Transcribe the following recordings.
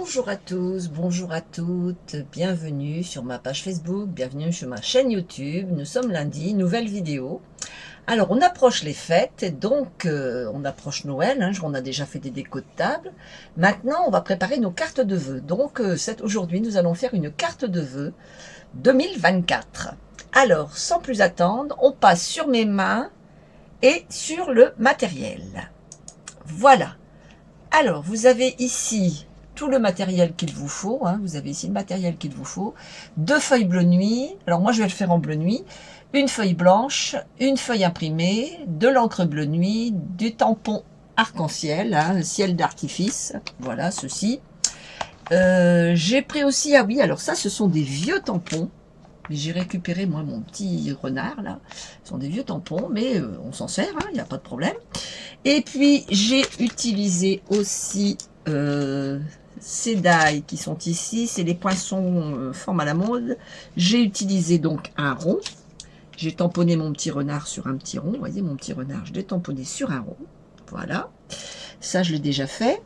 Bonjour à tous, bonjour à toutes, bienvenue sur ma page Facebook, bienvenue sur ma chaîne YouTube. Nous sommes lundi, nouvelle vidéo. Alors on approche les fêtes, donc on approche Noël, hein, on a déjà fait des décos de table. Maintenant on va préparer nos cartes de vœux. Donc aujourd'hui nous allons faire une carte de vœux 2024. Alors sans plus attendre, on passe sur mes mains et sur le matériel. Voilà. Alors vous avez ici tout le matériel qu'il vous faut, hein. Vous avez ici le matériel qu'il vous faut, 2 feuilles bleu nuit, alors moi je vais le faire en bleu nuit, une feuille blanche, une feuille imprimée, de l'encre bleu nuit, du tampon arc-en-ciel, hein, ciel d'artifice, voilà ceci. J'ai pris aussi, ah oui, alors ça ce sont des vieux tampons, j'ai récupéré moi mon petit renard là, ce sont des vieux tampons, mais on s'en sert, il n'y a pas de problème. Et puis j'ai utilisé aussi ces die qui sont ici, c'est les poinçons forme à la mode. J'ai utilisé donc un rond. J'ai tamponné mon petit renard sur un petit rond. Vous voyez mon petit renard, je l'ai tamponné sur un rond. Voilà. Ça, je l'ai déjà fait.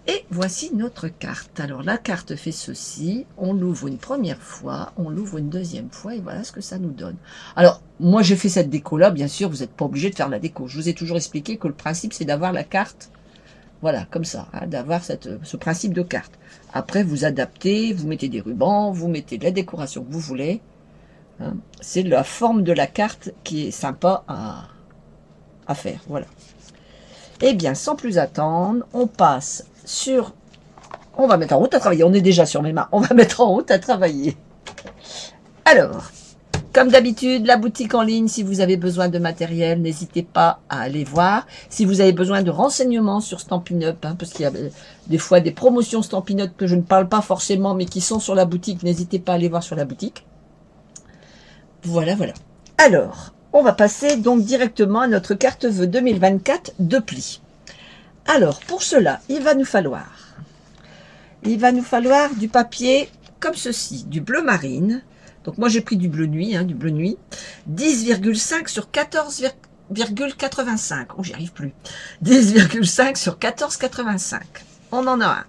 Et voici notre carte. Alors la carte fait ceci. On l'ouvre une première fois, on l'ouvre une deuxième fois et voilà ce que ça nous donne. Alors moi j'ai fait cette déco là, bien sûr vous n'êtes pas obligé de faire la déco. Je vous ai toujours expliqué que le principe c'est d'avoir la carte. Voilà, comme ça, hein, d'avoir ce principe de carte. Après, vous adaptez, vous mettez des rubans, vous mettez de la décoration que vous voulez. Hein. C'est la forme de la carte qui est sympa à faire. Voilà. Eh bien, sans plus attendre, on passe sur... On va mettre en route à travailler. On est déjà sur mes mains. On va mettre en route à travailler. Alors... Comme d'habitude, la boutique en ligne, si vous avez besoin de matériel, n'hésitez pas à aller voir. Si vous avez besoin de renseignements sur Stampin' Up, hein, parce qu'il y a des fois des promotions Stampin' Up que je ne parle pas forcément, mais qui sont sur la boutique, n'hésitez pas à aller voir sur la boutique. Voilà, voilà. Alors, on va passer donc directement à notre carte vœux 2024 de pli. Alors, pour cela, il va nous falloir du papier comme ceci, du bleu marine. Donc moi j'ai pris du bleu nuit, 10,5 sur 14,85. Oh, j'y arrive plus. 10,5 sur 14,85. On en a un.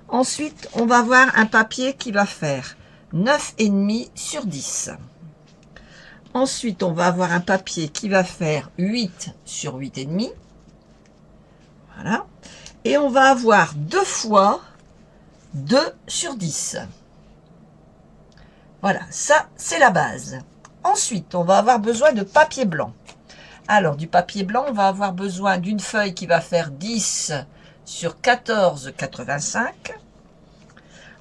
Ensuite, on va avoir un papier qui va faire 9,5 sur 10. Ensuite, on va avoir un papier qui va faire 8 sur 8,5. Voilà. Et on va avoir 2 fois 2 sur 10. Voilà, ça, c'est la base. Ensuite, on va avoir besoin de papier blanc. Alors, du papier blanc, on va avoir besoin d'une feuille qui va faire 10 sur 14,85.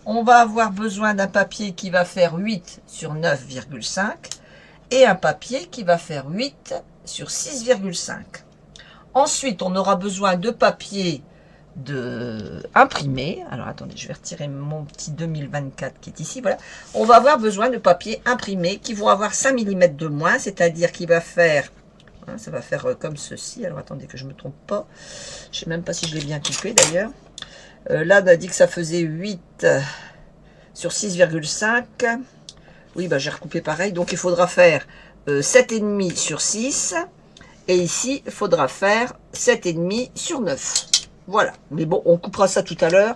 On va avoir besoin d'un papier qui va faire 8 sur 9,5. Et un papier qui va faire 8 sur 6,5. Ensuite, on aura besoin de papier imprimé. Alors attendez, je vais retirer mon petit 2024 qui est ici. Voilà, on va avoir besoin de papier imprimé qui vont avoir 5 mm de moins, c'est-à-dire qu'il va faire, hein, ça va faire comme ceci. Alors attendez que je me trompe pas, je sais même pas si je l'ai bien coupé d'ailleurs. Là on a dit que ça faisait 8 sur 6,5. Oui, bah j'ai recoupé pareil, donc il faudra faire 7,5 sur 6 et ici il faudra faire 7,5 sur 9. Voilà, mais bon, on coupera ça tout à l'heure.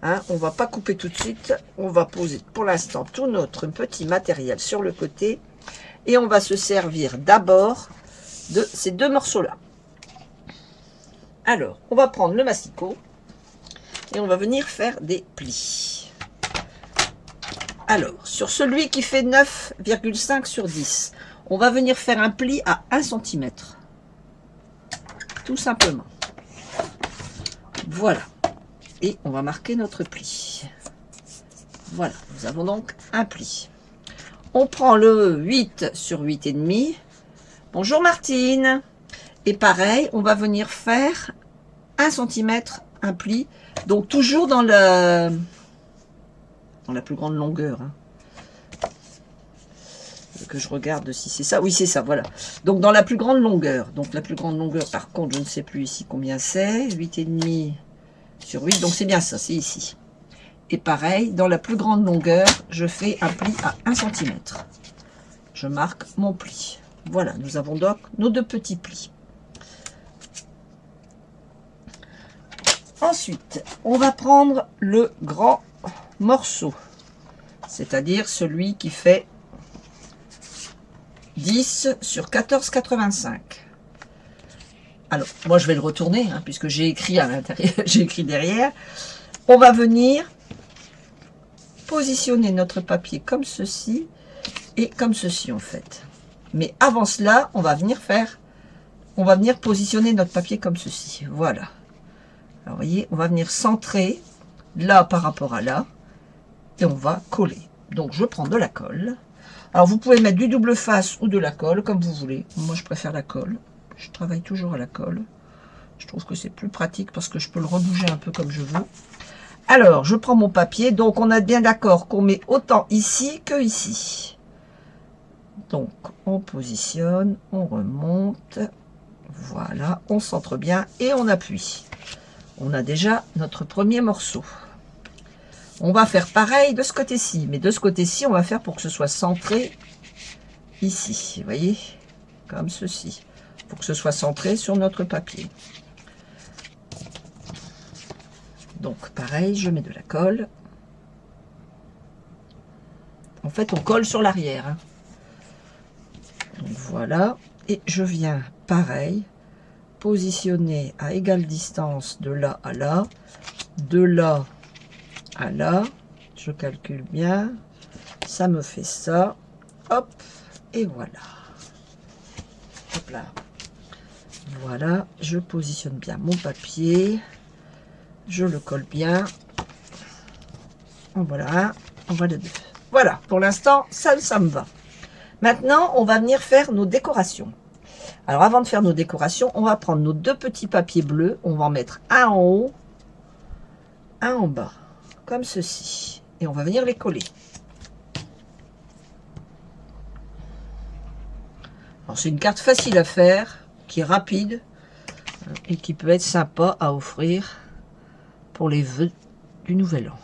Hein, on ne va pas couper tout de suite. On va poser pour l'instant tout notre petit matériel sur le côté. Et on va se servir d'abord de ces 2 morceaux-là. Alors, on va prendre le massicot. Et on va venir faire des plis. Alors, sur celui qui fait 9,5 sur 10, on va venir faire un pli à 1 cm. Tout simplement. Voilà, et on va marquer notre pli. Voilà, nous avons donc un pli. On prend le 8 sur 8,5. Bonjour Martine. Et pareil, on va venir faire 1 cm, un pli. Donc toujours dans la plus grande longueur. Hein. Que je regarde si c'est ça. Oui, c'est ça, voilà. Donc dans la plus grande longueur. Donc la plus grande longueur, par contre, je ne sais plus ici combien c'est. 8,5 sur 8, donc c'est bien ça, c'est ici. Et pareil, dans la plus grande longueur, je fais un pli à 1 cm. Je marque mon pli. Voilà, nous avons donc nos 2 petits plis. Ensuite, on va prendre le grand morceau, c'est-à-dire celui qui fait 10 sur 14,85. Alors, moi je vais le retourner, hein, puisque j'ai écrit à l'intérieur, j'ai écrit derrière. On va venir positionner notre papier comme ceci et comme ceci en fait. Mais avant cela, on va venir positionner notre papier comme ceci. Voilà. Alors, vous voyez, on va venir centrer là par rapport à là et on va coller. Donc, je prends de la colle. Alors, vous pouvez mettre du double face ou de la colle, comme vous voulez. Moi, je préfère la colle. Je travaille toujours à la colle. Je trouve que c'est plus pratique parce que je peux le rebouger un peu comme je veux. Alors, je prends mon papier. Donc, on est bien d'accord qu'on met autant ici que ici. Donc, on positionne, on remonte. Voilà, on centre bien et on appuie. On a déjà notre premier morceau. On va faire pareil de ce côté-ci. Mais de ce côté-ci, on va faire pour que ce soit centré ici. Vous voyez? Comme ceci. Pour que ce soit centré sur notre papier. Donc, pareil, je mets de la colle. En fait, on colle sur l'arrière. Hein. Donc, voilà. Et je viens, pareil, positionner à égale distance de là à là. De là à là, je calcule bien, ça me fait ça, hop, et voilà. Hop là. Voilà, je positionne bien mon papier, je le colle bien. Voilà, on voit les deux. Voilà, pour l'instant, ça me va. Maintenant, on va venir faire nos décorations. Alors, avant de faire nos décorations, on va prendre nos deux petits papiers bleus, on va en mettre un en haut, un en bas. Comme ceci. Et on va venir les coller. Alors c'est une carte facile à faire, qui est rapide et qui peut être sympa à offrir pour les vœux du Nouvel An.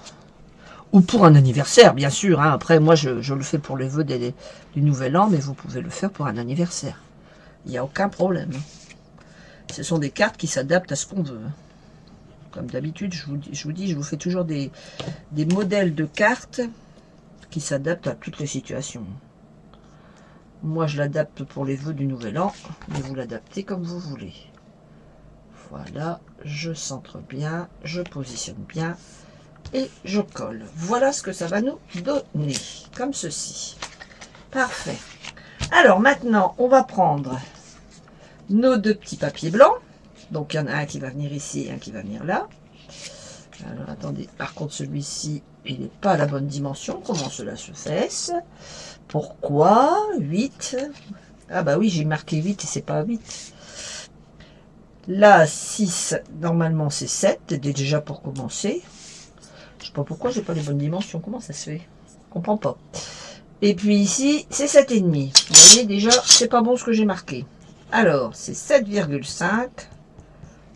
Ou pour un anniversaire, bien sûr. Hein. Après, moi, je le fais pour les vœux du Nouvel An, mais vous pouvez le faire pour un anniversaire. Il n'y a aucun problème. Ce sont des cartes qui s'adaptent à ce qu'on veut. Comme d'habitude, je vous fais toujours des modèles de cartes qui s'adaptent à toutes les situations. Moi, je l'adapte pour les vœux du Nouvel An, mais vous l'adaptez comme vous voulez. Voilà, je centre bien, je positionne bien et je colle. Voilà ce que ça va nous donner, comme ceci. Parfait. Alors maintenant, on va prendre nos deux petits papiers blancs. Donc, il y en a un qui va venir ici et un qui va venir là. Alors, attendez. Par contre, celui-ci, il n'est pas à la bonne dimension. Comment cela se fait? Pourquoi 8? Ah bah oui, j'ai marqué 8 et c'est pas 8. Là, 6, normalement, c'est 7. Déjà pour commencer. Je sais pas pourquoi j'ai pas les bonnes dimensions. Comment ça se fait? Je comprends pas. Et puis ici, c'est 7,5. Vous voyez, déjà, c'est pas bon ce que j'ai marqué. Alors, c'est 7,5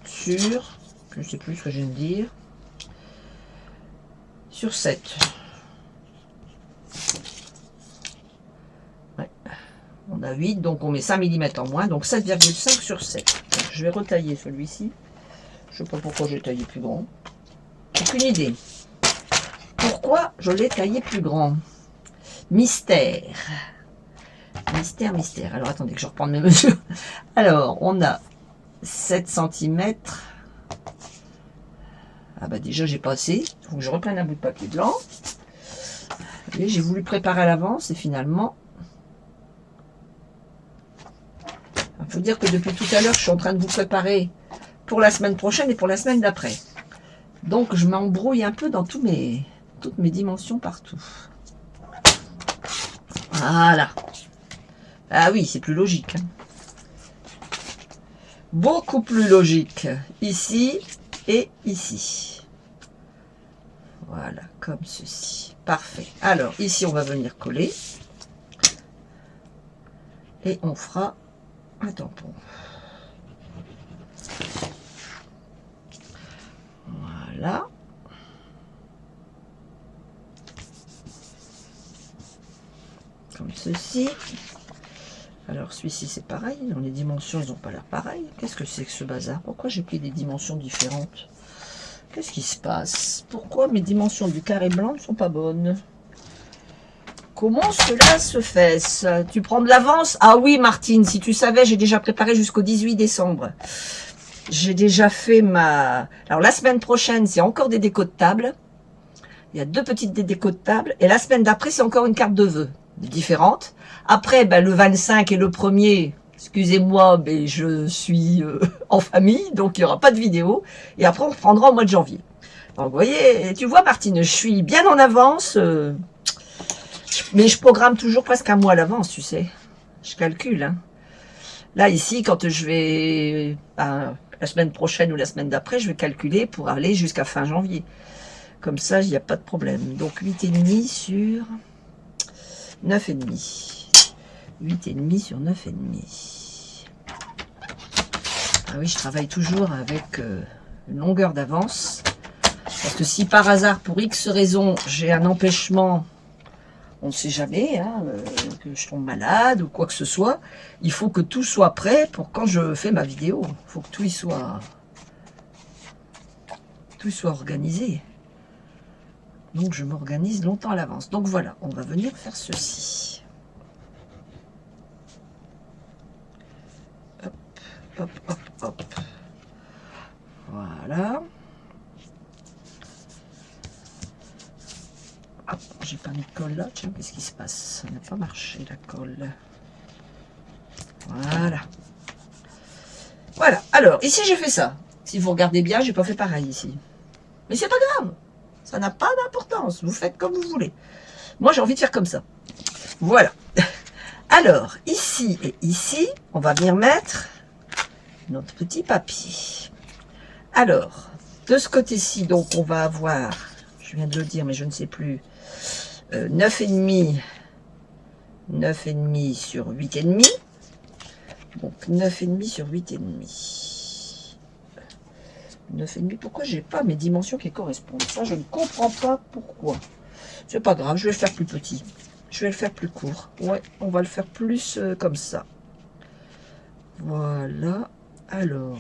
sur, je ne sais plus ce que je viens de dire, sur 7. Ouais. On a 8, donc on met 5 mm en moins, donc 7,5 sur 7. Donc, je vais retailler celui-ci. Je ne sais pas pourquoi j'ai taillé plus grand. Aucune idée. Pourquoi je l'ai taillé plus grand? Mystère. Mystère, mystère. Alors, attendez que je reprenne mes mesures. Alors, on a 7 cm. Ah bah déjà, j'ai pas assez. Il faut que je reprenne un bout de papier blanc. Et j'ai voulu préparer à l'avance et finalement... Il faut dire que depuis tout à l'heure, je suis en train de vous préparer pour la semaine prochaine et pour la semaine d'après. Donc, je m'embrouille un peu dans toutes mes dimensions partout. Voilà. Ah oui, c'est plus logique. Hein. Beaucoup plus logique. Ici et ici. Voilà, comme ceci. Parfait. Alors, ici, on va venir coller. Et on fera un tampon. Voilà. Comme ceci. Alors celui-ci c'est pareil, dans les dimensions ils n'ont pas l'air pareil. Qu'est-ce que c'est que ce bazar? Pourquoi j'ai pris des dimensions différentes? Qu'est-ce qui se passe? Pourquoi mes dimensions du carré blanc ne sont pas bonnes? Comment cela se fait? Tu prends de l'avance? Ah oui, Martine, si tu savais, j'ai déjà préparé jusqu'au 18 décembre. J'ai déjà fait ma... Alors, la semaine prochaine, c'est encore des décos de table. Il y a 2 petites décos de table. Et la semaine d'après, c'est encore une carte de vœux différente. Après, ben, le 25 et le 1er, excusez-moi, mais je suis en famille, donc il n'y aura pas de vidéo. Et après, on reprendra au mois de janvier. Donc, vous voyez, tu vois, Martine, je suis bien en avance... mais je programme toujours presque un mois à l'avance, tu sais. Je calcule. Hein. Là, ici, quand je vais... la semaine prochaine ou la semaine d'après, je vais calculer pour aller jusqu'à fin janvier. Comme ça, il n'y a pas de problème. Donc, 8,5 sur 9,5. 8,5 sur 9,5. Ah oui, je travaille toujours avec une longueur d'avance. Parce que si par hasard, pour X raison, j'ai un empêchement... On ne sait jamais, hein, que je tombe malade ou quoi que ce soit. Il faut que tout soit prêt pour quand je fais ma vidéo. Il faut que tout y soit organisé. Donc je m'organise longtemps à l'avance. Donc voilà, on va venir faire ceci. Hop, hop, hop, hop. Voilà. Ah, j'ai pas mis de colle là, tiens, qu'est-ce qui se passe? Ça n'a pas marché la colle. Voilà. Voilà, alors, ici j'ai fait ça. Si vous regardez bien, j'ai pas fait pareil ici. Mais c'est pas grave, ça n'a pas d'importance, vous faites comme vous voulez. Moi j'ai envie de faire comme ça. Voilà. Alors, ici et ici, on va venir mettre notre petit papier. Alors, de ce côté-ci, donc on va avoir, je viens de le dire, mais je ne sais plus, 9,5 sur 8,5. Donc 9,5 sur 8,5. 9,5, pourquoi j'ai pas mes dimensions qui correspondent? Ça, je ne comprends pas pourquoi. C'est pas grave, je vais le faire plus petit. Je vais le faire plus court. Ouais, on va le faire plus comme ça. Voilà. Alors,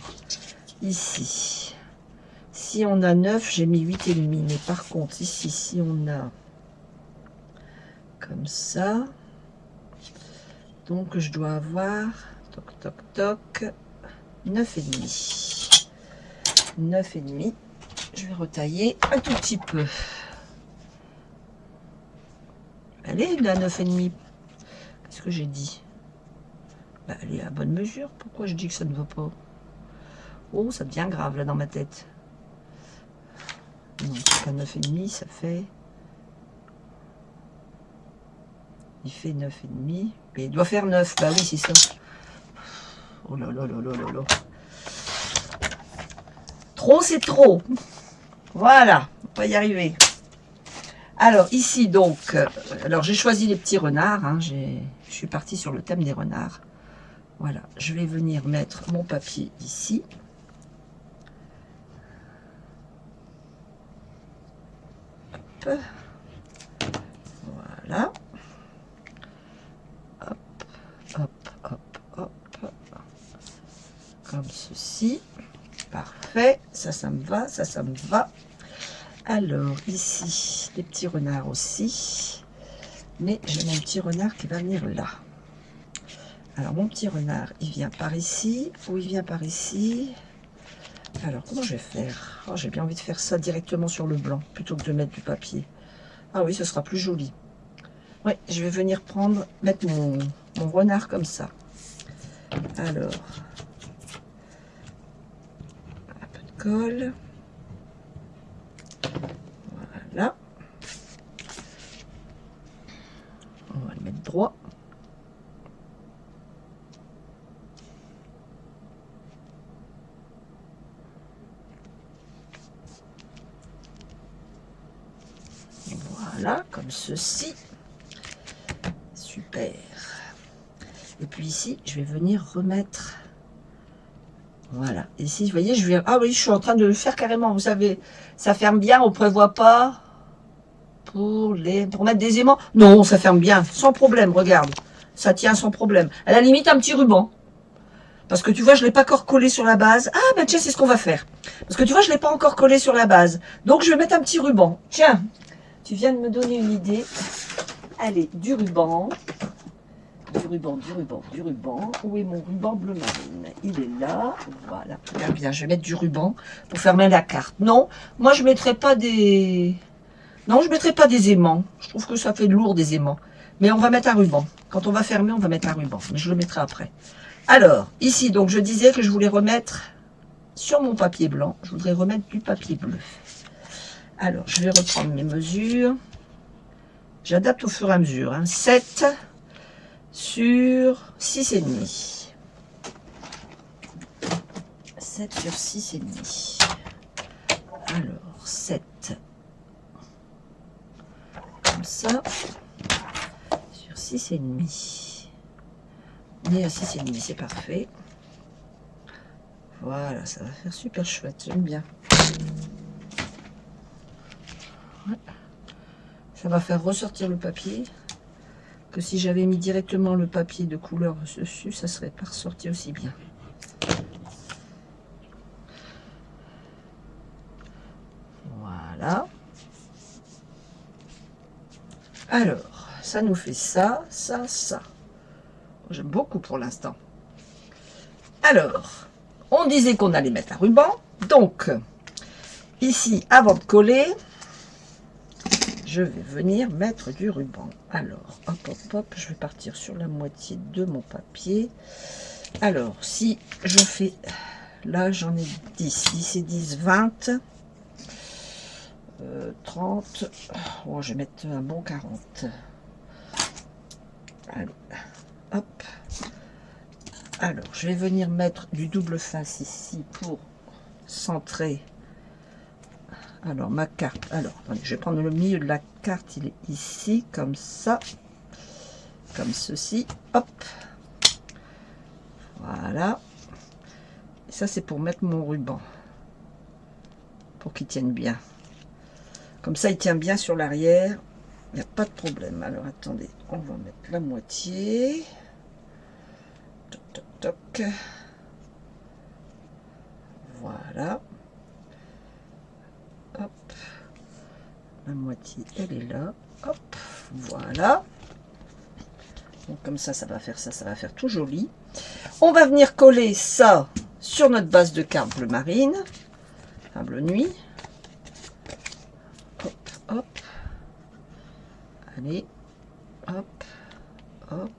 ici, si on a 9, j'ai mis 8,5. Mais par contre, ici, si on a comme ça, donc je dois avoir, toc, toc, toc, 9,5. 9,5. Je vais retailler un tout petit peu. Elle est là, 9,5. Qu'est-ce que j'ai dit? Bah, elle est à bonne mesure. Pourquoi je dis que ça ne va pas? Oh, ça devient grave là dans ma tête. Non, c'est pas 9,5, ça fait... Il fait 9,5. Mais il doit faire 9. Bah oui, c'est ça. Oh là là là là là là. Trop, c'est trop. Voilà, on va y arriver. Alors, ici, donc, alors j'ai choisi les petits renards. Hein, je suis partie sur le thème des renards. Voilà, je vais venir mettre mon papier ici. Hop. Voilà. Hop, hop, hop, hop. Comme ceci. Parfait. Ça me va. Ça me va. Alors, ici, les petits renards aussi. Mais j'ai mon petit renard qui va venir là. Alors, mon petit renard, il vient par ici. Ou il vient par ici. Alors, comment je vais faire? Oh, j'ai bien envie de faire ça directement sur le blanc, plutôt que de mettre du papier. Ah oui, ce sera plus joli. Oui, je vais venir mettre mon renard comme ça. Alors, un peu de colle. Voilà. On va le mettre droit. Voilà, comme ceci. Super. Et puis ici, je vais venir remettre... Voilà. Ici, vous voyez, je vais... Ah oui, je suis en train de le faire carrément. Vous savez, ça ferme bien. On ne prévoit pas pour mettre des aimants. Non, ça ferme bien. Sans problème, regarde. Ça tient sans problème. À la limite, un petit ruban. Parce que tu vois, je ne l'ai pas encore collé sur la base. Ah, ben tiens, c'est ce qu'on va faire. Parce que tu vois, je ne l'ai pas encore collé sur la base. Donc, je vais mettre un petit ruban. Tiens, tu viens de me donner une idée. Allez, du ruban. Du ruban, du ruban, du ruban. Où est mon ruban bleu marine? Il est là. Voilà. Regarde bien, je vais mettre du ruban pour fermer la carte. Non, moi, je ne mettrai pas des... Non, je ne mettrai pas des aimants. Je trouve que ça fait lourd, des aimants. Mais on va mettre un ruban. Quand on va fermer, on va mettre un ruban. Mais je le mettrai après. Alors, ici, donc, je disais que je voulais remettre sur mon papier blanc. Je voudrais remettre du papier bleu. Alors, je vais reprendre mes mesures. J'adapte au fur et à mesure. Hein. 7 sur 6,5. 7 sur 6,5. Alors, 7. Comme ça. Sur 6,5. On est à 6,5, c'est parfait. Voilà, ça va faire super chouette, j'aime bien. Ouais. Ça va faire ressortir le papier. Que si j'avais mis directement le papier de couleur dessus, ça serait pas ressorti aussi bien. Voilà. Alors, ça nous fait ça, ça, ça. J'aime beaucoup pour l'instant. Alors, on disait qu'on allait mettre un ruban. Donc, ici, avant de coller, je vais venir mettre du ruban. Alors, hop, hop, hop, je vais partir sur la moitié de mon papier. Alors, si je fais... Là, j'en ai 10. 10 et 10, 20. 30. Oh, je vais mettre un bon 40. Allez, hop. Alors, je vais venir mettre du double face ici pour centrer. Alors, ma carte. Alors, attendez, je vais prendre le milieu de la carte. Il est ici, comme ça. Comme ceci. Hop. Voilà. Et ça, c'est pour mettre mon ruban. Pour qu'il tienne bien. Comme ça, il tient bien sur l'arrière. Il n'y a pas de problème. Alors, attendez. On va mettre la moitié. Toc, toc, toc. Voilà. Hop. La moitié, elle est là. Hop. Voilà. Donc, comme ça, ça va faire ça. Ça va faire tout joli. On va venir coller ça sur notre base de carte bleu marine. Enfin, bleu nuit. Hop, hop. Allez. Hop, hop.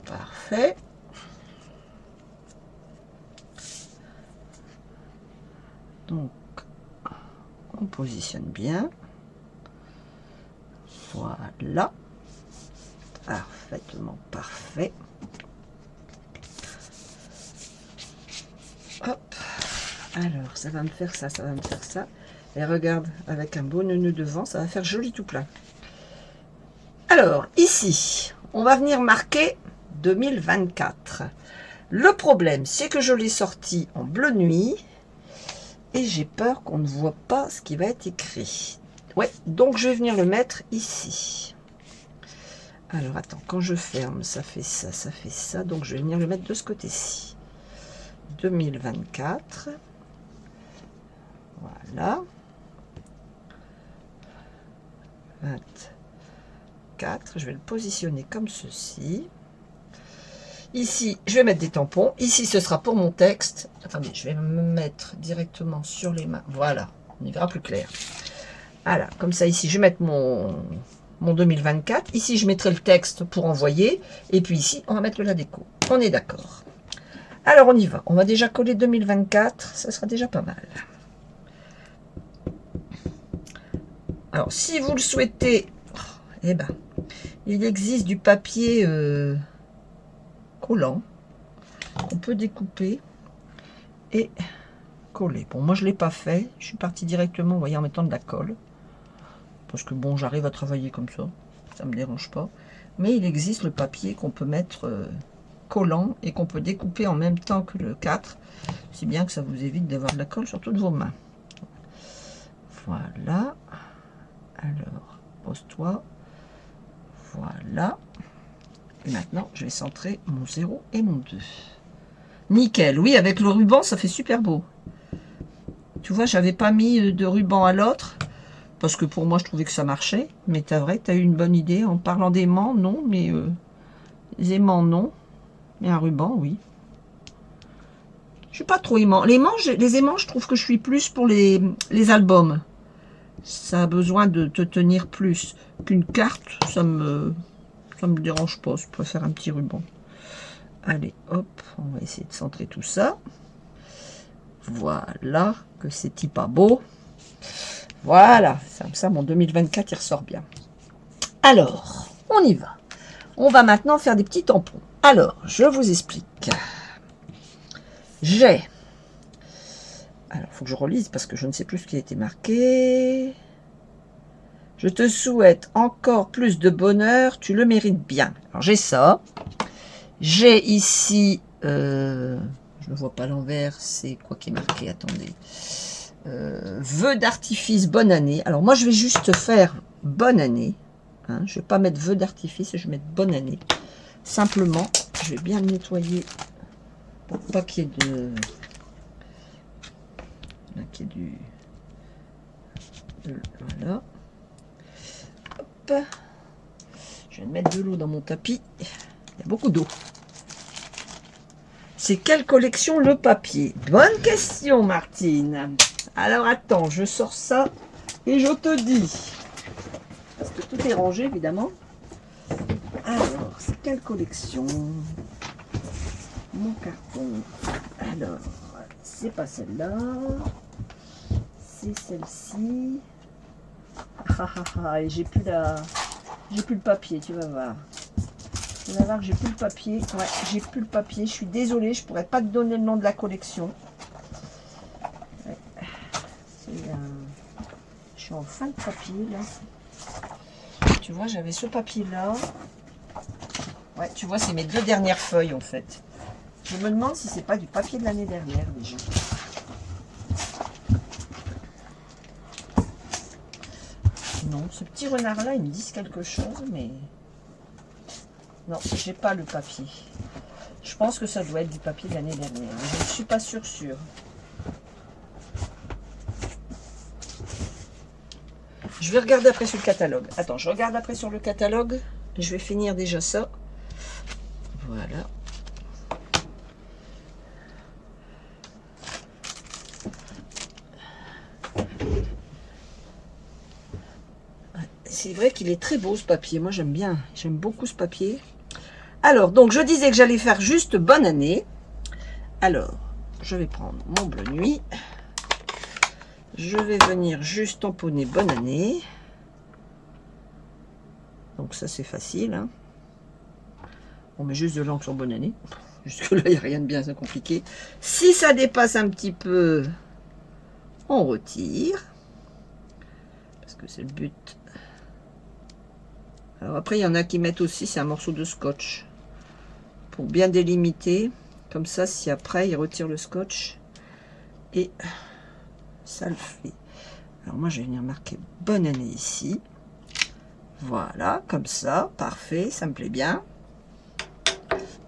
Parfait. Donc, on positionne bien. Voilà. Parfaitement parfait. Hop. Alors, ça va me faire ça, ça va me faire ça. Et regarde, avec un beau nœud devant, ça va faire joli tout plein. Alors, ici, on va venir marquer 2024. Le problème, c'est que je l'ai sorti en bleu nuit. Et j'ai peur qu'on ne voit pas ce qui va être écrit. Ouais, donc je vais venir le mettre ici. Alors, attends, quand je ferme, ça fait ça, ça fait ça. Donc, je vais venir le mettre de ce côté-ci. 2024. Voilà. 24. Je vais le positionner comme ceci. Ici, je vais mettre des tampons. Ici, ce sera pour mon texte. Attendez, je vais me mettre directement sur les mains. Voilà, on y verra plus clair. Voilà, comme ça, ici, je vais mettre mon 2024. Ici, je mettrai le texte pour envoyer. Et puis ici, on va mettre de la déco. On est d'accord. Alors, on y va. On va déjà coller 2024. Ça sera déjà pas mal. Alors, si vous le souhaitez, eh ben, il existe du papier collant qu'on peut découper et coller. Bon, moi, je ne l'ai pas fait. Je suis partie directement, vous voyez, en mettant de la colle. Parce que, bon, j'arrive à travailler comme ça. Ça ne me dérange pas. Mais il existe le papier qu'on peut mettre collant et qu'on peut découper en même temps que le 4. Si bien que ça vous évite d'avoir de la colle sur toutes vos mains. Voilà. Alors, pose-toi. Voilà. Et maintenant, je vais centrer mon 0 et mon 2. Nickel. Oui, avec le ruban, ça fait super beau. Tu vois, j'avais pas mis de ruban à l'autre. Parce que pour moi, je trouvais que ça marchait. Mais t'as vrai que tu as eu une bonne idée. En parlant d'aimants, non. Mais les aimants, non. Mais un ruban, oui. Je suis pas trop aimant. Les aimants, je trouve que je suis plus pour les albums. Ça a besoin de te tenir plus qu'une carte. Ça me dérange pas. Je préfère un petit ruban. Allez, hop. On va essayer de centrer tout ça. Voilà. Que c'est pas beau. Voilà. Ça, mon 2024, il ressort bien. Alors, on y va. On va maintenant faire des petits tampons. Alors, je vous explique. J'ai... Alors, il faut que je relise parce que je ne sais plus ce qui a été marqué. Je te souhaite encore plus de bonheur, tu le mérites bien. Alors, j'ai ça. J'ai ici... je ne vois pas l'envers, c'est quoi qui est marqué? Attendez. Vœux d'artifice, bonne année. Alors, moi, je vais juste faire bonne année. Hein, je ne vais pas mettre vœux d'artifice, je vais mettre bonne année. Simplement, je vais bien le nettoyer pour pas qu'il y ait de... Là, qu'il y ait du... Voilà. Hop. Je vais mettre de l'eau dans mon tapis. Il y a beaucoup d'eau. C'est quelle collection le papier? Bonne question, Martine. Alors, attends, je sors ça et je te dis. Parce que tout est rangé, évidemment. Alors, c'est quelle collection? Mon carton. Alors, c'est pas celle-là. C'est celle-ci. Et j'ai plus le papier, tu vas voir. Tu vas voir que j'ai plus le papier. Ouais, j'ai plus le papier. Je suis désolée, je pourrais pas te donner le nom de la collection. Ouais. Je suis en fin de papier là. Tu vois, j'avais ce papier-là. Ouais, tu vois, c'est mes 2 dernières feuilles en fait. Je me demande si c'est pas du papier de l'année dernière déjà. Non, ce petit renard-là, il me dit quelque chose, mais... Non, j'ai pas le papier. Je pense que ça doit être du papier de l'année dernière. Mais je ne suis pas sûre. Je vais regarder après sur le catalogue. Attends, je regarde après sur le catalogue. Je vais finir déjà ça. Voilà. C'est vrai qu'il est très beau ce papier. Moi j'aime bien. J'aime beaucoup ce papier. Alors, donc je disais que j'allais faire juste bonne année. Alors, je vais prendre mon bleu nuit. Je vais venir juste tamponner bonne année. Donc ça c'est facile. Hein. On met juste de l'encre sur bonne année. Jusque là il n'y a rien de bien compliqué. Si ça dépasse un petit peu, on retire. Parce que c'est le but. Alors après il y en a qui mettent aussi, c'est un morceau de scotch. Pour bien délimiter. Comme ça, si après il retire le scotch. Et ça le fait. Alors moi je vais venir marquer bonne année ici. Voilà, comme ça, parfait, ça me plaît bien.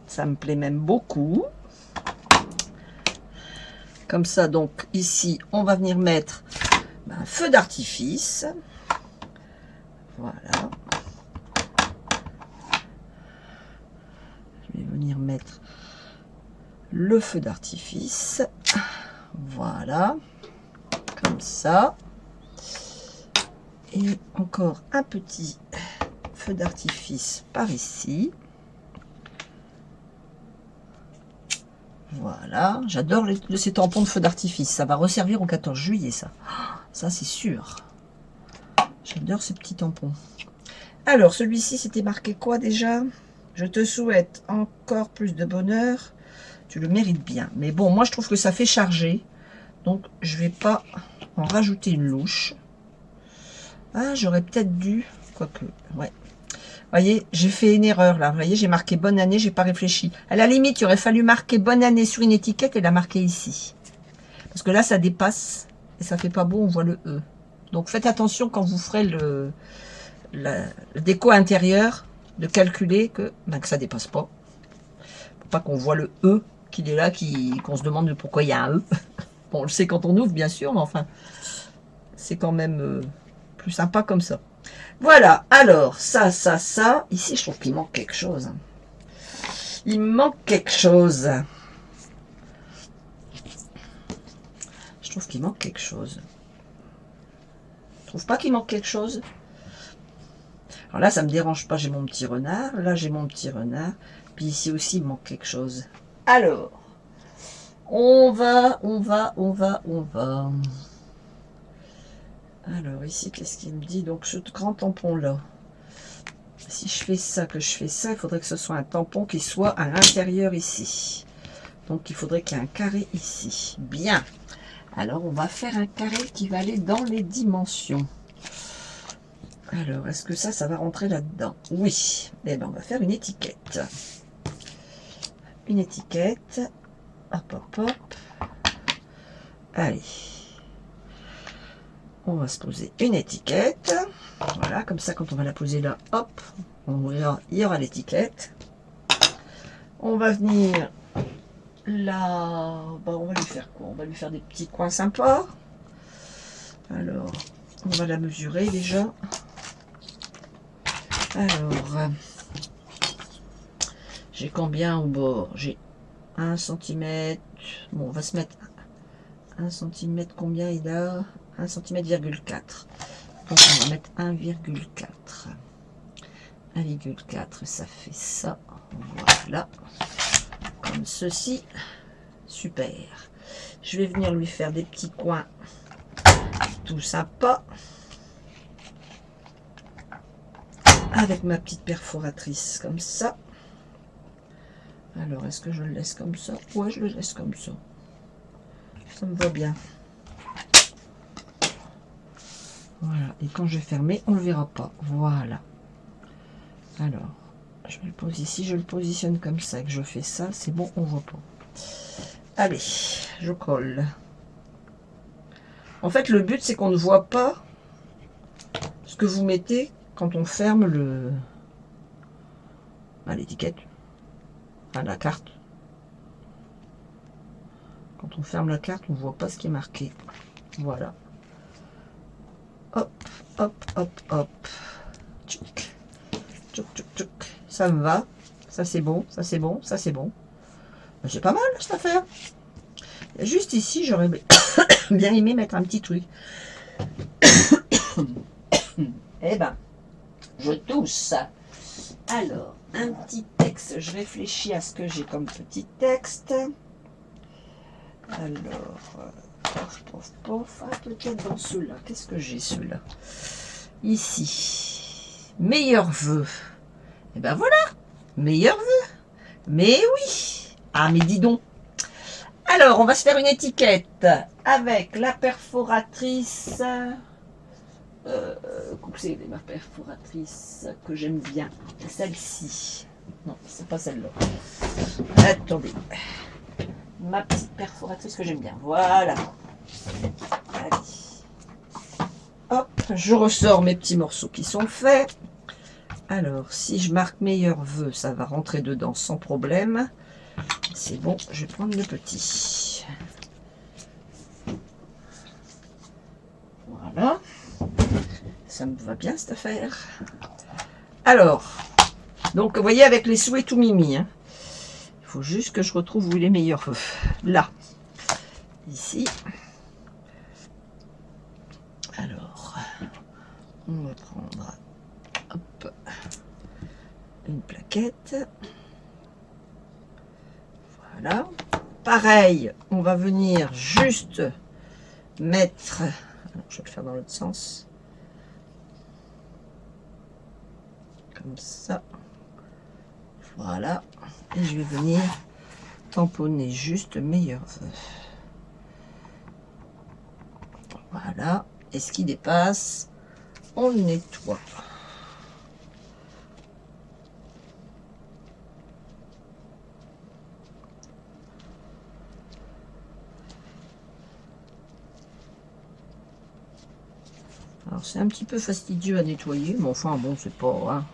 Ça me plaît même beaucoup. Comme ça, donc ici, on va venir mettre un feu d'artifice. Voilà. Je vais venir mettre le feu d'artifice. Voilà. Comme ça. Et encore un petit feu d'artifice par ici. Voilà, j'adore ces tampons de feu d'artifice. Ça va resservir au 14 juillet, ça. Ça, c'est sûr. J'adore ces petits tampons. Alors, celui-ci, c'était marqué quoi déjà? Je te souhaite encore plus de bonheur. Tu le mérites bien. Mais bon, moi, je trouve que ça fait charger. Donc, je vais pas en rajouter une louche. Ah, j'aurais peut-être dû... Quoique, ouais. Voyez, j'ai fait une erreur là. Vous voyez, j'ai marqué bonne année, j'ai pas réfléchi. À la limite, il aurait fallu marquer bonne année sur une étiquette et la marquer ici. Parce que là, ça dépasse et ça fait pas beau, on voit le E. Donc faites attention quand vous ferez le déco intérieur. de calculer que, ben, que ça dépasse pas. Pour pas qu'on voit le E qu'il est là, qu'on se demande pourquoi il y a un E. Bon, on le sait quand on ouvre, bien sûr, mais enfin, c'est quand même plus sympa comme ça. Voilà, alors, ça. Ici, je trouve qu'il manque quelque chose. Il manque quelque chose. Je trouve qu'il manque quelque chose. Je trouve pas qu'il manque quelque chose. Alors là, ça me dérange pas, j'ai mon petit renard. Là, j'ai mon petit renard. Puis ici aussi, il manque quelque chose. Alors, on va. Alors ici, qu'est-ce qu'il me dit? Donc ce grand tampon là. Si je fais ça, que je fais ça, il faudrait que ce soit un tampon qui soit à l'intérieur ici. Donc il faudrait qu'il y ait un carré ici. Bien. Alors on va faire un carré qui va aller dans les dimensions. Alors, est-ce que ça va rentrer là-dedans? Oui. Eh bien, on va faire une étiquette. Une étiquette. Hop. Allez. On va se poser une étiquette. Voilà, comme ça, quand on va la poser là, hop, il y aura l'étiquette. On va venir là. Bah, on va lui faire quoi? On va lui faire des petits coins sympas. Alors, on va la mesurer déjà. Alors, j'ai combien au bord? J'ai 1 cm. Bon, on va se mettre 1 cm. Combien il a? 1 cm,4. Donc, on va mettre 1,4. 1,4, ça fait ça. Voilà. Comme ceci. Super. Je vais venir lui faire des petits coins tout sympa. Avec ma petite perforatrice comme ça. Alors, est-ce que je le laisse comme ça? Ouais, je le laisse comme ça. Ça me va bien. Voilà. Et quand je vais fermer, on ne le verra pas. Voilà. Alors, je vais le poser ici. Je le positionne comme ça. Que je fais ça, c'est bon, on ne voit pas. Allez, je colle. En fait, le but, c'est qu'on ne voit pas ce que vous mettez quand on ferme l'étiquette. Enfin, la carte. Quand on ferme la carte, on ne voit pas ce qui est marqué. Voilà. Hop. Tchouk. Ça me va. Ça c'est bon, ça c'est bon, ça c'est bon. C'est pas mal cette affaire. Juste ici, j'aurais bien aimé mettre un petit truc. Eh ben, je tousse. Alors, un petit texte. Je réfléchis à ce que j'ai comme petit texte. Alors, pof. Ah, peut-être dans ceux-là. Qu'est-ce que j'ai, ceux-là? Ici. Meilleurs vœux. Et ben voilà. Meilleurs vœux. Mais oui. Ah, mais dis donc. Alors, on va se faire une étiquette avec la perforatrice. C'est ma perforatrice que j'aime bien. Celle-ci. Non, c'est pas celle-là. Attendez. Ma petite perforatrice que j'aime bien. Voilà. Allez. Hop, je ressors mes petits morceaux qui sont faits. Alors, si je marque meilleur vœu, ça va rentrer dedans sans problème. C'est bon, je vais prendre le petit. Voilà. Ça me va bien cette affaire. Alors, donc vous voyez avec les souhaits tout mimi. Hein. Il faut juste que je retrouve où il est meilleur. Là. Ici. Alors, on va prendre hop, une plaquette. Voilà. Pareil, on va venir juste mettre... Alors, je vais le faire dans l'autre sens. Comme ça. Voilà. Et je vais venir tamponner juste meilleur vœu. Voilà. Et ce qui dépasse, on le nettoie. Alors c'est un petit peu fastidieux à nettoyer, mais enfin bon, c'est pas... Hein.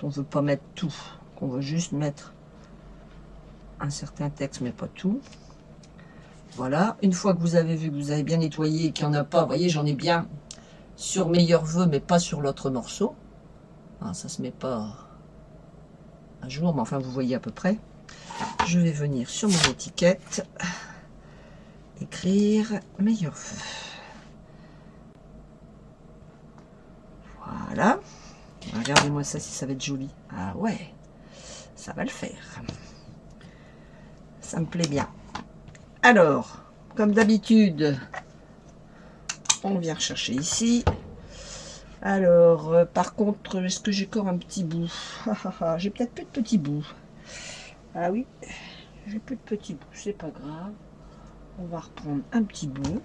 quand on veut pas mettre tout, qu'on veut juste mettre un certain texte, mais pas tout. Voilà, une fois que vous avez vu que vous avez bien nettoyé et qu'il n'y en a pas, vous voyez, j'en ai bien sur Meilleurs Vœux, mais pas sur l'autre morceau. Ah, ça se met pas à jour, mais enfin, vous voyez à peu près. Je vais venir sur mon étiquette, écrire Meilleurs Vœux. Voilà. Regardez-moi ça, si ça va être joli. Ah ouais, ça va le faire. Ça me plaît bien. Alors, comme d'habitude, on vient rechercher ici. Alors, par contre, est-ce que j'ai encore un petit bout? J'ai peut-être plus de petits bouts. Ah oui, j'ai plus de petits bouts, c'est pas grave. On va reprendre un petit bout.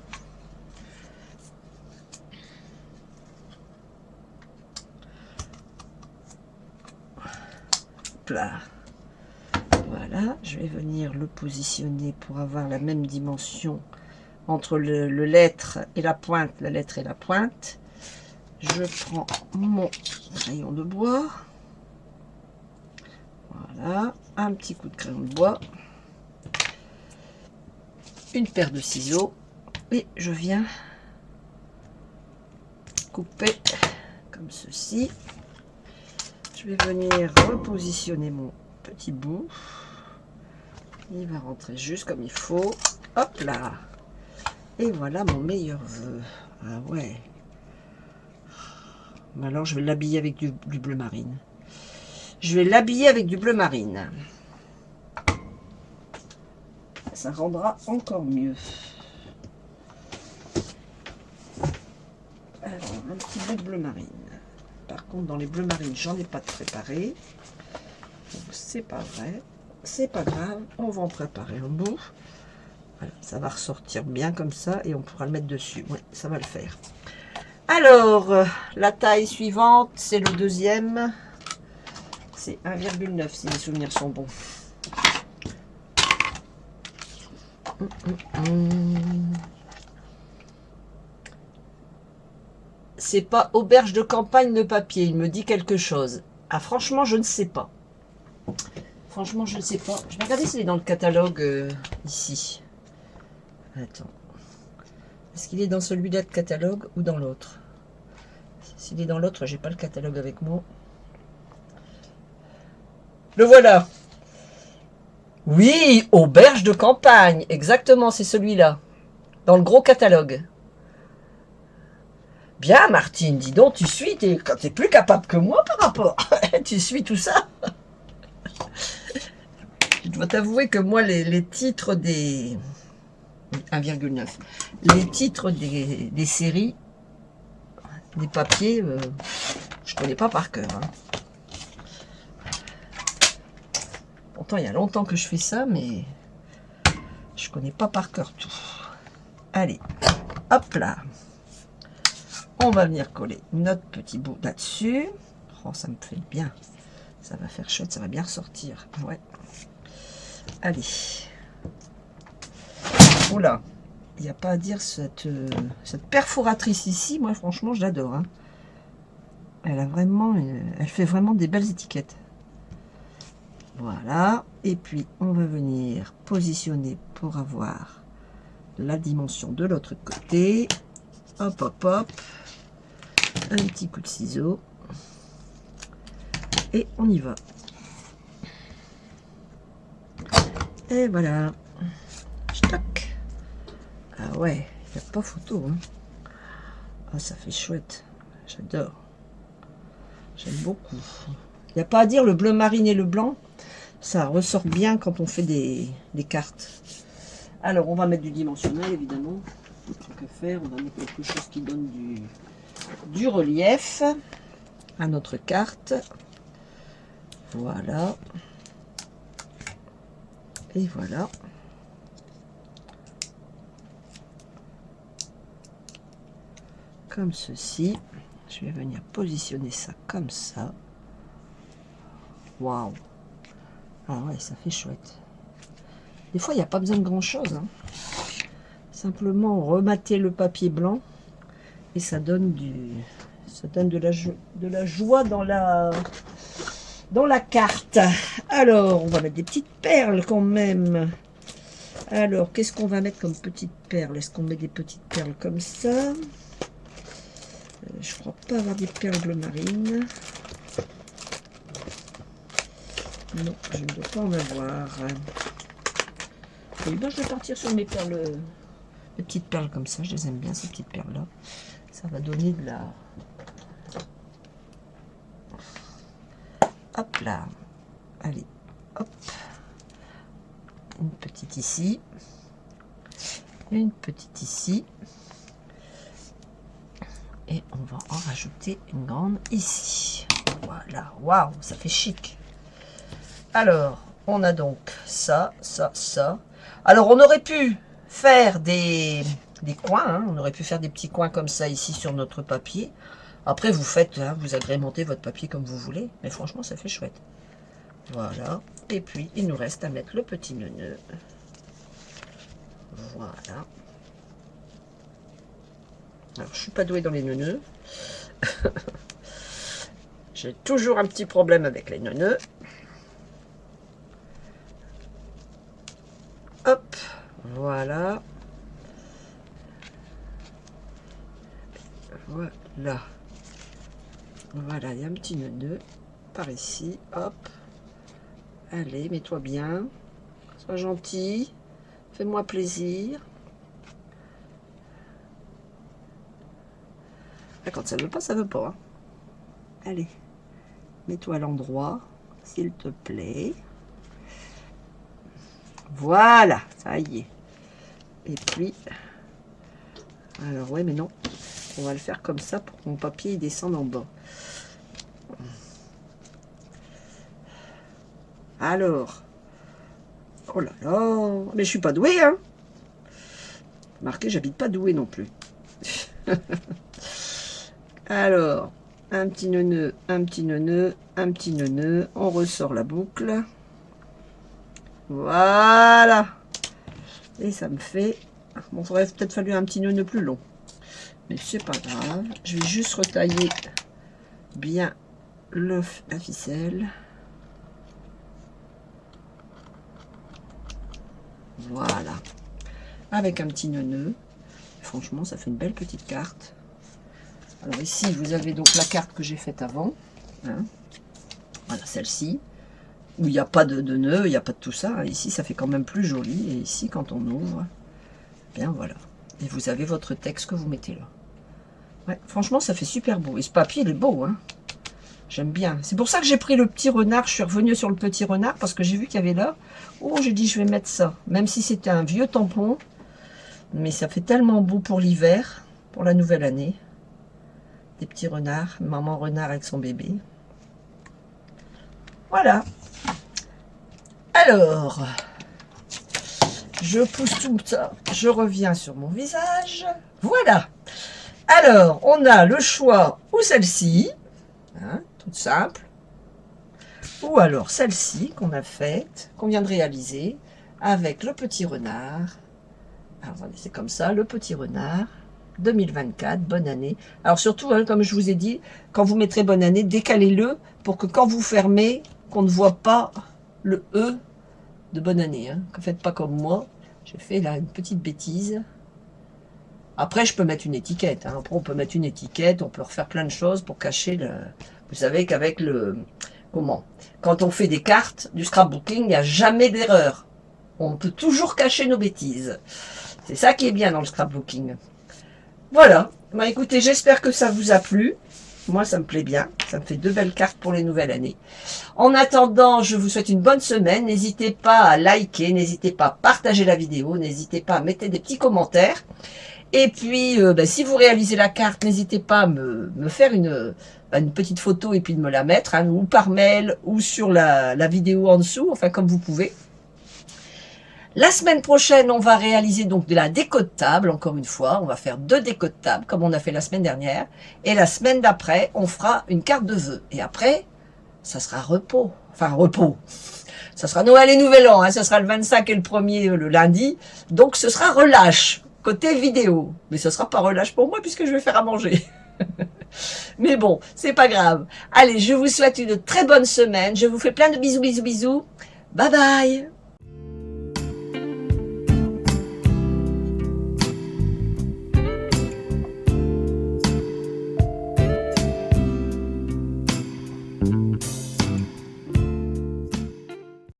Là. Voilà, je vais venir le positionner pour avoir la même dimension entre le lettre et la pointe, la lettre et la pointe. Je prends mon crayon de bois. Voilà, un petit coup de crayon de bois. Une paire de ciseaux. Et je viens couper comme ceci. Je vais venir repositionner mon petit bout. Il va rentrer juste comme il faut. Hop là. Et voilà mon meilleur vœu. Ah ouais. Alors je vais l'habiller avec du bleu marine. Je vais l'habiller avec du bleu marine. Ça rendra encore mieux. Alors, un petit bout de bleu marine. Par contre, dans les bleus marines, j'en ai pas de préparé. C'est pas vrai. C'est pas grave. On va en préparer un bout. Voilà, ça va ressortir bien comme ça et on pourra le mettre dessus. Oui, ça va le faire. Alors, la taille suivante, c'est le deuxième. C'est 1,9 si mes souvenirs sont bons. C'est pas auberge de campagne de papier, il me dit quelque chose. Ah, franchement, je ne sais pas. Franchement, je ne sais pas. Je vais regarder s'il est dans le catalogue ici. Attends. Est-ce qu'il est dans celui-là de catalogue ou dans l'autre? S'il est dans l'autre, j'ai pas le catalogue avec moi. Le voilà. Oui, auberge de campagne. Exactement, c'est celui-là. Dans le gros catalogue. Bien, Martine, dis donc, tu suis, t'es plus capable que moi par rapport. Tu suis tout ça. Je dois t'avouer que moi, les titres des 1,9, les titres des séries, des papiers, je connais pas par cœur. Hein. Pourtant, il y a longtemps que je fais ça, mais je connais pas par cœur tout. Allez, hop là. On va venir coller notre petit bout là-dessus. Oh, ça me fait bien. Ça va faire chouette, ça va bien ressortir. Ouais. Allez. Oula. Il n'y a pas à dire, cette perforatrice ici, moi franchement, je l'adore. Hein. Elle fait vraiment des belles étiquettes. Voilà. Et puis, on va venir positionner pour avoir la dimension de l'autre côté. Hop, hop, hop. Un petit coup de ciseau et on y va. Et voilà. Stock. Ah ouais, il n'y a pas photo. Hein. Ah, ça fait chouette. J'adore. J'aime beaucoup. Il n'y a pas à dire, le bleu marine et le blanc, ça ressort bien quand on fait des cartes. Alors, on va mettre du dimensionnel, évidemment. Tant qu'à faire, on va mettre quelque chose qui donne du relief à notre carte. Voilà. Et voilà. Comme ceci. Je vais venir positionner ça comme ça. Waouh. Ah ouais, ça fait chouette. Des fois, il n'y a pas besoin de grand chose. Hein. Simplement remater le papier blanc et ça donne de la joie dans la dans la carte. Alors, on va mettre des petites perles quand même. Alors, qu'est-ce qu'on va mettre comme petites perles? Est-ce qu'on met des petites perles comme ça? Je crois pas avoir des perles bleu marine. Non, je ne dois pas en avoir. Et ben, je vais partir sur mes perles, mes petites perles comme ça. Je les aime bien, ces petites perles-là. Ça va donner de la... Hop là. Allez, hop. Une petite ici. Une petite ici. Et on va en rajouter une grande ici. Voilà, waouh, ça fait chic. Alors, on a donc ça, ça, ça. Alors, on aurait pu faire des coins. Hein. On aurait pu faire des petits coins comme ça ici sur notre papier. Après, vous faites, hein, vous agrémentez votre papier comme vous voulez. Mais franchement, ça fait chouette. Voilà. Et puis, il nous reste à mettre le petit nœud. Voilà. Alors, je suis pas douée dans les nœuds. J'ai toujours un petit problème avec les nœuds. Hop, voilà. Voilà. Voilà, il y a un petit nœud par ici. Hop. Allez, mets-toi bien. Sois gentil. Fais-moi plaisir. Ah, quand ça veut pas, ça veut pas. Hein. Allez. Mets-toi à l'endroit, s'il te plaît. Voilà, ça y est. Et puis, alors ouais, mais non, on va le faire comme ça pour que mon papier il descende en bas. Alors, oh là là, mais je suis pas douée, hein. Marqué, j'habite pas douée non plus. Alors, un petit nœud, un petit nœud, un petit nœud, on ressort la boucle. Voilà. Et ça me fait... Bon, il aurait peut-être fallu un petit nœud plus long. Mais c'est pas grave. Je vais juste retailler bien la ficelle. Voilà. Avec un petit nœud. Franchement, ça fait une belle petite carte. Alors ici, vous avez donc la carte que j'ai faite avant. Hein. Voilà, celle-ci. Où il n'y a pas de nœud, il n'y a pas de tout ça. Ici, ça fait quand même plus joli. Et ici, quand on ouvre, bien voilà. Et vous avez votre texte que vous mettez là. Ouais, franchement, ça fait super beau. Et ce papier, il est beau. Hein. J'aime bien. C'est pour ça que j'ai pris le petit renard. Je suis revenue sur le petit renard parce que j'ai vu qu'il y avait là. Oh, j'ai dit, je vais mettre ça. Même si c'était un vieux tampon. Mais ça fait tellement beau pour l'hiver, pour la nouvelle année. Des petits renards. Maman renard avec son bébé. Voilà. Alors, je pousse tout ça. Je reviens sur mon visage. Voilà. Alors, on a le choix ou celle-ci. Hein, toute simple. Ou alors celle-ci qu'on a faite, qu'on vient de réaliser, avec le petit renard. Alors, c'est comme ça, le petit renard, 2024, bonne année. Alors surtout, hein, comme je vous ai dit, quand vous mettrez bonne année, décalez-le pour que quand vous fermez, qu'on ne voit pas le E de bonne année. Hein. Ne faites pas comme moi, j'ai fait là une petite bêtise. Après, je peux mettre une étiquette. Hein. Après, on peut mettre une étiquette, on peut refaire plein de choses pour cacher le... Vous savez qu'avec le... Comment? Quand on fait des cartes, du scrapbooking, il n'y a jamais d'erreur. On peut toujours cacher nos bêtises. C'est ça qui est bien dans le scrapbooking. Voilà. Bah, écoutez, j'espère que ça vous a plu. Moi, ça me plaît bien. Ça me fait de belles cartes pour les nouvelles années. En attendant, je vous souhaite une bonne semaine. N'hésitez pas à liker, n'hésitez pas à partager la vidéo, n'hésitez pas à mettre des petits commentaires. Et puis, si vous réalisez la carte, n'hésitez pas à me faire une petite photo et puis de me la mettre, hein, ou par mail, ou sur la vidéo en dessous, enfin comme vous pouvez. La semaine prochaine, on va réaliser donc de la déco de table, encore une fois. On va faire 2 décos de table, comme on a fait la semaine dernière. Et la semaine d'après, on fera une carte de vœux. Et après, ça sera repos. Enfin, repos. Ça sera Noël et Nouvel An. Hein. Ce sera le 25 et le 1er, le lundi. Donc, ce sera relâche, côté vidéo. Mais ce sera pas relâche pour moi, puisque je vais faire à manger. Mais bon, c'est pas grave. Allez, je vous souhaite une très bonne semaine. Je vous fais plein de bisous, bisous, bisous. Bye bye.